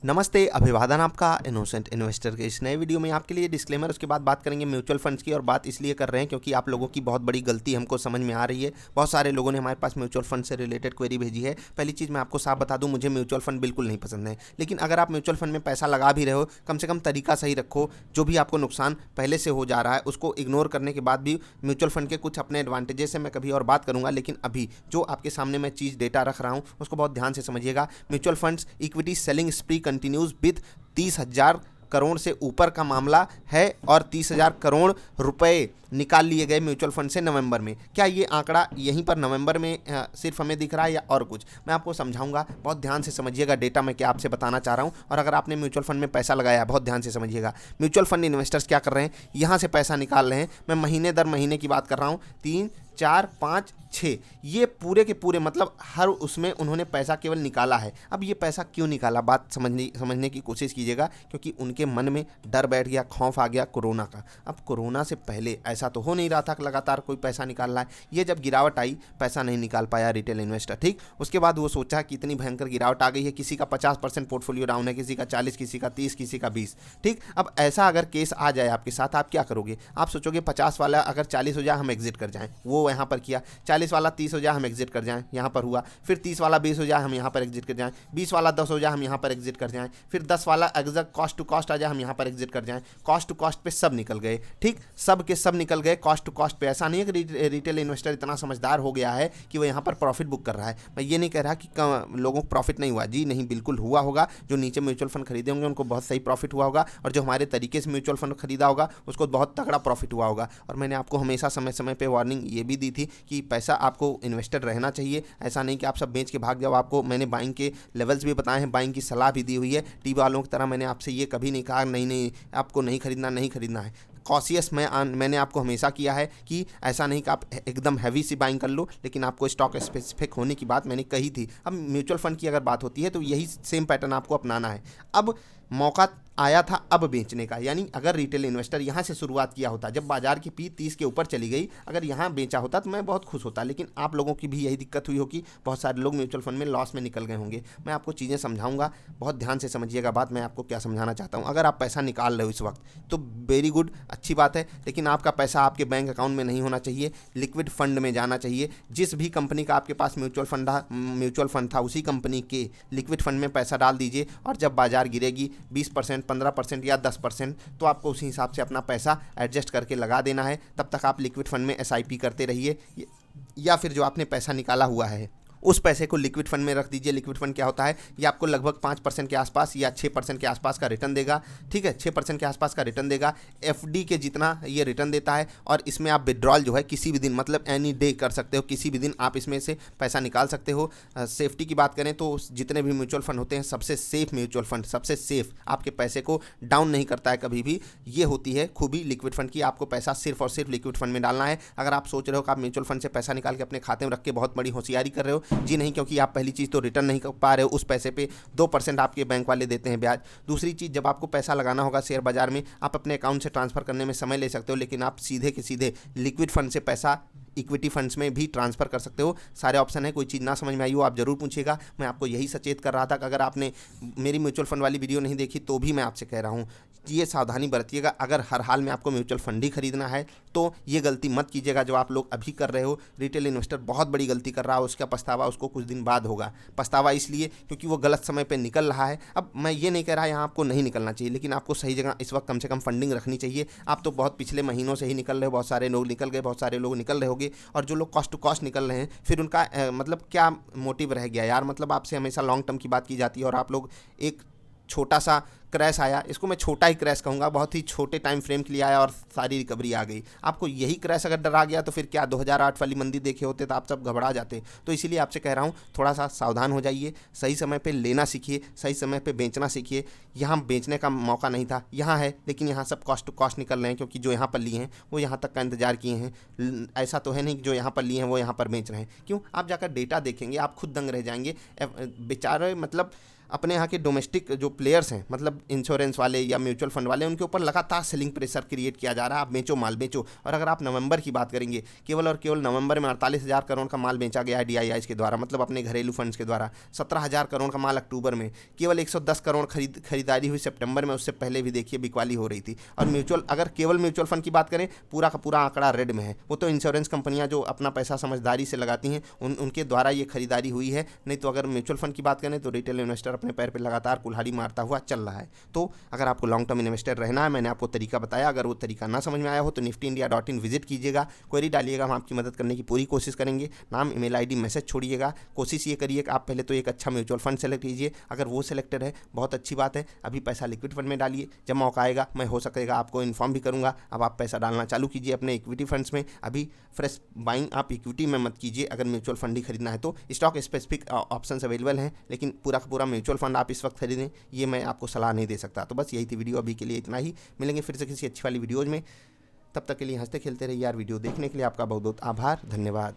नमस्ते, अभिवादन आपका इनोसेंट इन्वेस्टर के इस नए वीडियो में आपके लिए डिस्क्लेमर, उसके बाद बात करेंगे म्यूचुअल फंड्स की। और बात इसलिए कर रहे हैं क्योंकि आप लोगों की बहुत बड़ी गलती हमको समझ में आ रही है। बहुत सारे लोगों ने हमारे पास म्यूचुअल फंड से रिलेटेड क्वेरी भेजी है। पहली चीज़ मैं आपको साफ बता दूं, मुझे म्यूचुअल फंड बिल्कुल नहीं पसंद है। लेकिन अगर आप म्यूचुअल फंड में पैसा लगा भी रहे हो, कम से कम तरीका सही रखो। जो भी आपको नुकसान पहले से हो जा रहा है उसको इग्नोर करने के बाद भी म्यूचुअल फंड के कुछ अपने एडवांटेजेस है, मैं कभी और बात करूंगा। लेकिन अभी जो आपके सामने मैं चीज़ डेटा रख रहा हूँ उसको बहुत ध्यान से समझिएगा। Mutual funds equity selling स्प्री continues with 30,000 crore से ऊपर का मामला है और 30,000 करोड़ रुपए निकाल लिए गए म्यूचुअल फंड से नवंबर में। क्या ये आंकड़ा यहीं पर नवंबर में सिर्फ हमें दिख रहा है या और कुछ? मैं आपको समझाऊंगा, बहुत ध्यान से समझिएगा डेटा मैं क्या आपसे बताना चाह रहा हूं। और अगर आपने म्यूचुअल फंड में पैसा लगाया, बहुत ध्यान से समझिएगा। म्यूचुअल फंड इन्वेस्टर्स क्या कर रहे हैं, यहाँ से पैसा निकाल रहे हैं। मैं महीने दर महीने की बात कर रहा हूँ, 3, 4, 5, 6, ये पूरे के पूरे मतलब हर उसमें उन्होंने पैसा केवल निकाला है। अब ये पैसा क्यों निकाला, बात समझने की कोशिश कीजिएगा, क्योंकि उनके मन में डर बैठ गया, खौफ आ गया कोरोना का। अब कोरोना से पहले ऐसा तो हो नहीं रहा था कि लगातार कोई पैसा निकाल रहा है। ये जब गिरावट आई, पैसा नहीं निकाल पाया रिटेल इन्वेस्टर, ठीक। उसके बाद वो सोचा कि इतनी भयंकर गिरावट आ गई है, किसी का 50% पोर्टफोलियो डाउन है, किसी का 40, किसी का 30, किसी का 20, ठीक। अब ऐसा अगर केस आ जाए आपके साथ, आप क्या करोगे? आप सोचोगे 50 वाला अगर 40 हो जाए हम एग्जिट कर जाएं, वो यहाँ पर किया। 40 वाला 30 हो जाए हम एग्जिट कर जाएं, यहाँ पर हुआ। फिर 30 वाला 20 हो जाए हम यहाँ पर एग्जिट कर जाएं, 20 वाला 10 हो जाए हम यहाँ पर एग्जिट कर जाएं, फिर 10 वाला एग्जैक्ट कॉस्ट टू कॉस्ट आ जाए हम यहाँ पर एग्जिट कर जाएं। कॉस्ट टू कॉस्ट पे सब निकल गए, ठीक, सब के सब निकल गए कॉस्ट टू कॉस्ट पे। ऐसा नहीं है कि रिटेल इन्वेस्टर इतना समझदार हो गया है कि वो यहाँ पर प्रॉफिट बुक कर रहा है। मैं ये नहीं कह रहा कि लोगों को प्रॉफिट नहीं हुआ, जी नहीं, बिल्कुल हुआ होगा। जो नीचे म्यूचुअल फंड खरीदे होंगे उनको बहुत सही प्रॉफिट हुआ होगा, और जो हमारे तरीके से म्यूचुअल फंड खरीदा होगा उसको बहुत तगड़ा प्रॉफिट हुआ होगा। और मैंने आपको हमेशा समय समय पर वार्निंग ये भी दी थी कि पैसा आपको इन्वेस्टर रहना चाहिए। ऐसा नहीं कि आप सब बेच के भाग जाओ। आपको मैंने बाइंग के लेवल्स भी बताए हैं, बाइंग की सलाह भी दी हुई है। टी वालों की तरह मैंने आपसे ये कभी नहीं कहा नहीं नहीं आपको नहीं खरीदना, नहीं खरीदना है। कॉशियस मैंने आपको हमेशा किया है कि ऐसा नहीं कि आप एकदम हैवी सी बाइंग कर लो, लेकिन आपको स्टॉक स्पेसिफिक होने की बात मैंने कही थी। अब म्यूचुअल फंड की अगर बात होती है तो यही सेम पैटर्न आपको अपनाना है। अब मौका आया था अब बेचने का, यानी अगर रिटेल इन्वेस्टर यहाँ से शुरुआत किया होता, जब बाजार की पी 30 के ऊपर चली गई, अगर यहाँ बेचा होता तो मैं बहुत खुश होता। लेकिन आप लोगों की भी यही दिक्कत हुई होगी, बहुत सारे लोग म्यूचुअल फंड में लॉस में निकल गए होंगे। मैं आपको चीज़ें समझाऊंगा, बहुत ध्यान से समझिएगा बात। मैं आपको क्या समझाना चाहता हूँ, अगर आप पैसा निकाल रहे हो इस वक्त तो वेरी गुड, अच्छी बात है। लेकिन आपका पैसा आपके बैंक अकाउंट में नहीं होना चाहिए, लिक्विड फंड में जाना चाहिए। जिस भी कंपनी का आपके पास म्यूचुअल फंड था उसी कंपनी के लिक्विड फंड में पैसा डाल दीजिए। और जब बाजार गिरेगी 20%, 15% या 10%, तो आपको उसी हिसाब से अपना पैसा एडजस्ट करके लगा देना है। तब तक आप लिक्विड फंड में एसआईपी करते रहिए, या फिर जो आपने पैसा निकाला हुआ है उस पैसे को लिक्विड फंड में रख दीजिए। लिक्विड फंड क्या होता है, ये आपको लगभग 5% के आसपास या 6% के आसपास का रिटर्न देगा, ठीक है, 6% के आसपास का रिटर्न देगा। एफडी के जितना ये रिटर्न देता है। और इसमें आप विड्रॉल जो है किसी भी दिन, मतलब एनी डे कर सकते हो, किसी भी दिन आप इसमें से पैसा निकाल सकते हो। सेफ्टी की बात करें तो जितने भी म्यूचुअल फंड होते हैं, सबसे सेफ म्यूचुअल फंड, सबसे सेफ, आपके पैसे को डाउन नहीं करता है कभी भी। ये होती है खूबी लिक्विड फंड की, आपको पैसा सिर्फ और सिर्फ लिक्विड फंड में डालना है। अगर आप सोच रहे हो कि आप म्यूचुअल फंड से पैसा निकाल के अपने खाते में रख के बहुत बड़ी होशियारी कर रहे हो, जी नहीं, क्योंकि आप पहली चीज़ तो रिटर्न नहीं कर पा रहे हो। उस पैसे पे 2% आपके बैंक वाले देते हैं ब्याज। दूसरी चीज़, जब आपको पैसा लगाना होगा शेयर बाजार में, आप अपने अकाउंट से ट्रांसफ़र करने में समय ले सकते हो, लेकिन आप सीधे के सीधे लिक्विड फंड से पैसा इक्विटी फंड्स में भी ट्रांसफ़र कर सकते हो। सारे ऑप्शन है। कोई चीज़ ना समझ में आई हो आप ज़रूर पूछिएगा। मैं आपको यही सचेत कर रहा था कि अगर आपने मेरी म्यूचुअल फंड वाली वीडियो नहीं देखी तो भी मैं आपसे कह रहा हूँ ये सावधानी बरतिएगा। अगर हर हाल में आपको म्यूचुअल फंड ही खरीदना है तो ये गलती मत कीजिएगा जो आप लोग अभी कर रहे हो। रिटेल इन्वेस्टर बहुत बड़ी गलती कर रहा है, उसका पछतावा उसको कुछ दिन बाद होगा। पछतावा इसलिए क्योंकि वो गलत समय पर निकल रहा है। अब मैं ये नहीं कह रहा यहाँ आपको नहीं निकलना चाहिए, लेकिन आपको सही जगह इस वक्त कम से कम फंडिंग रखनी चाहिए। आप तो बहुत पिछले महीनों से ही निकल रहे हो, बहुत सारे लोग निकल गए, बहुत सारे लोग निकल रहे होंगे। और जो लोग कॉस्ट टू कॉस्ट निकल रहे हैं, फिर उनका मतलब क्या मोटिव रह गया यार? मतलब आपसे हमेशा लॉन्ग टर्म की बात की जाती है और आप लोग एक छोटा सा क्रैश आया, इसको मैं छोटा ही क्रैश कहूँगा, बहुत ही छोटे टाइम फ्रेम के लिए आया और सारी रिकवरी आ गई। आपको यही क्रैश अगर डरा गया तो फिर क्या 2008 वाली मंदी देखे होते तो आप सब घबरा जाते। तो इसीलिए आपसे कह रहा हूँ थोड़ा सा सावधान हो जाइए, सही समय पे लेना सीखिए, सही समय पे बेचना सीखिए। यहाँ बेचने का मौका नहीं था, यहाँ है, लेकिन यहाँ सब कॉस्ट टू कॉस्ट निकल रहे हैं क्योंकि जो यहाँ पर लिए हैं वो यहाँ तक का इंतजार किए हैं। ऐसा तो है नहीं कि जो यहाँ पर लिए हैं वो यहाँ पर बेच रहे हैं। क्यों? आप जाकर डेटा देखेंगे, आप खुद दंग रह जाएंगे बेचारे। मतलब अपने यहाँ के डोमेस्टिक जो प्लेयर्स हैं, मतलब इंश्योरेंस वाले या म्यूचुअल फंड वाले, उनके ऊपर लगातार सेलिंग प्रेशर क्रिएट किया जा रहा है। आप बेचो माल बेचो। और अगर आप नवंबर की बात करेंगे, केवल और केवल नवंबर में 48,000 करोड़ का माल बेचा गया है DIIs के द्वारा, मतलब अपने घरेलू फंड्स के द्वारा। 17,000 करोड़ का माल अक्टूबर में, केवल 110 करोड़ खरीदारी हुई सितंबर में, उससे पहले भी देखिए बिकवाली हो रही थी। और अगर केवल म्यूचुअल फंड की बात करें, पूरा का पूरा आंकड़ा रेड में है। वो तो इंश्योरेंस कंपनियां जो अपना पैसा समझदारी से लगाती हैं उनके द्वारा ये खरीदारी हुई है। नहीं तो अगर म्यूचुअल फंड की बात करें तो रिटेल इन्वेस्टर अपने पैर पर लगातार कुल्हाड़ी मारता हुआ चल रहा है। तो अगर आपको लॉन्ग टर्म इन्वेस्टर रहना है, मैंने आपको तरीका बताया, अगर वो तरीका ना समझ में आया हो तो niftyindia.in विजिट कीजिएगा, क्वेरी डालिएगा, हम आपकी मदद करने की पूरी कोशिश करेंगे। नाम, ईमेल ID, मैसेज छोड़िएगा। कोशिश ये करिए कि आप पहले तो एक अच्छा म्यूचुअल फंड सेलेक्ट कीजिए। अगर वो सेलेक्टेड है, बहुत अच्छी बात है। अभी पैसा लिक्विड फंड में डालिए, जब मौका आएगा मैं हो सकेगा आपको इन्फॉर्म भी करूँगा। अब आप पैसा डालना चालू कीजिए अपने इक्विटी फंड्स में। अभी फ्रेश बाइंग आप इक्विटी में मत कीजिए। अगर म्यूचुअल फंड ही खरीदना है तो स्टॉक स्पेसिफिक ऑप्शंस अवेलेबल हैं, लेकिन पूरा का पूरा म्यूचुअल फंड आप इस वक्त खरीदें, ये मैं आपको सलाह नहीं दे सकता। तो बस यही थी वीडियो अभी के लिए, इतना ही। मिलेंगे फिर से किसी अच्छी वाली वीडियोज़ में। तब तक के लिए हंसते खेलते रहिए यार। वीडियो देखने के लिए आपका बहुत बहुत आभार, धन्यवाद।